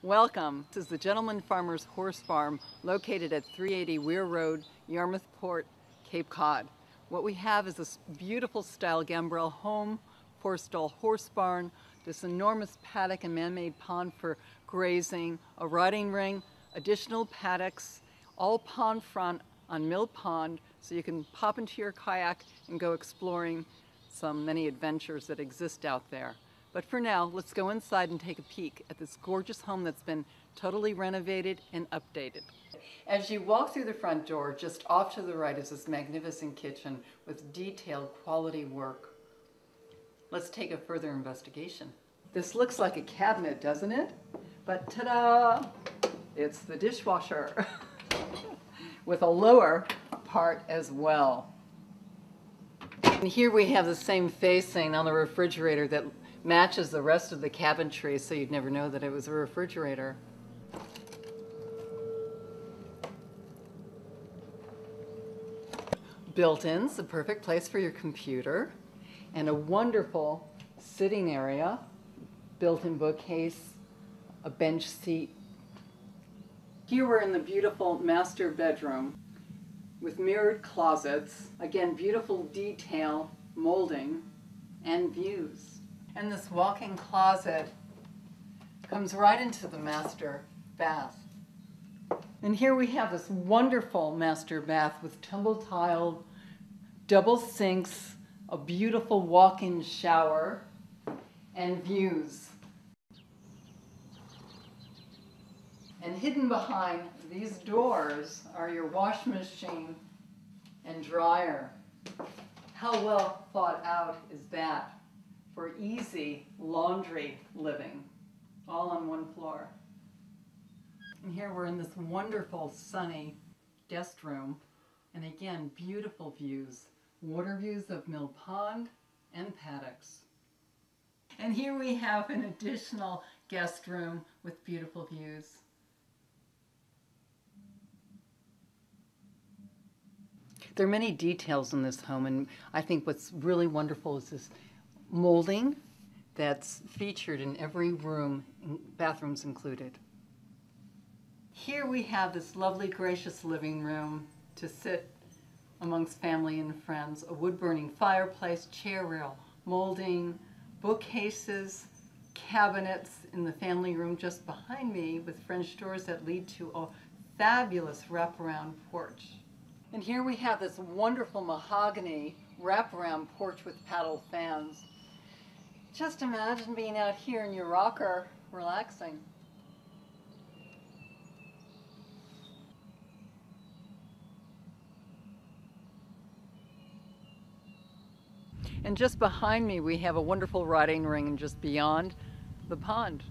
Welcome. This is the Gentleman Farmer's Horse Farm located at 380 Weir Road, Yarmouth Port, Cape Cod. What we have is this beautiful style Gambvrel home, 4-stall horse barn, this enormous paddock and man-made pond for grazing, a riding ring, additional paddocks, all pond front on Mill Pond, so you can pop into your kayak and go exploring many adventures that exist out there. But for now, let's go inside and take a peek at this gorgeous home that's been totally renovated and updated. As you walk through the front door, just off to the right is this magnificent kitchen with detailed quality work. Let's take a further investigation. This looks like a cabinet, doesn't it? But ta-da! It's the dishwasher with a lower part as well. And here we have the same facing on the refrigerator that matches the rest of the cabinetry, so you'd never know that it was a refrigerator. Built-ins, the perfect place for your computer, and a wonderful sitting area, built-in bookcase, a bench seat. Here we're in the beautiful master bedroom with mirrored closets, again beautiful detail, molding, and views. And this walk-in closet comes right into the master bath. And here we have this wonderful master bath with tumble-tiled, double sinks, a beautiful walk-in shower, and views. And hidden behind these doors are your wash machine and dryer. How well thought out is that for easy laundry living, all on one floor. And here we're in this wonderful sunny guest room, and again, beautiful views, water views of Mill Pond and paddocks. And here we have an additional guest room with beautiful views. There are many details in this home, and I think what's really wonderful is this molding that's featured in every room, bathrooms included. Here we have this lovely, gracious living room to sit amongst family and friends, a wood-burning fireplace, chair rail, molding, bookcases, cabinets in the family room just behind me with French doors that lead to a fabulous wraparound porch. And here we have this wonderful mahogany wraparound porch with paddle fans. Just imagine being out here in your rocker, relaxing. And just behind me we have a wonderful riding ring, and just beyond, the pond.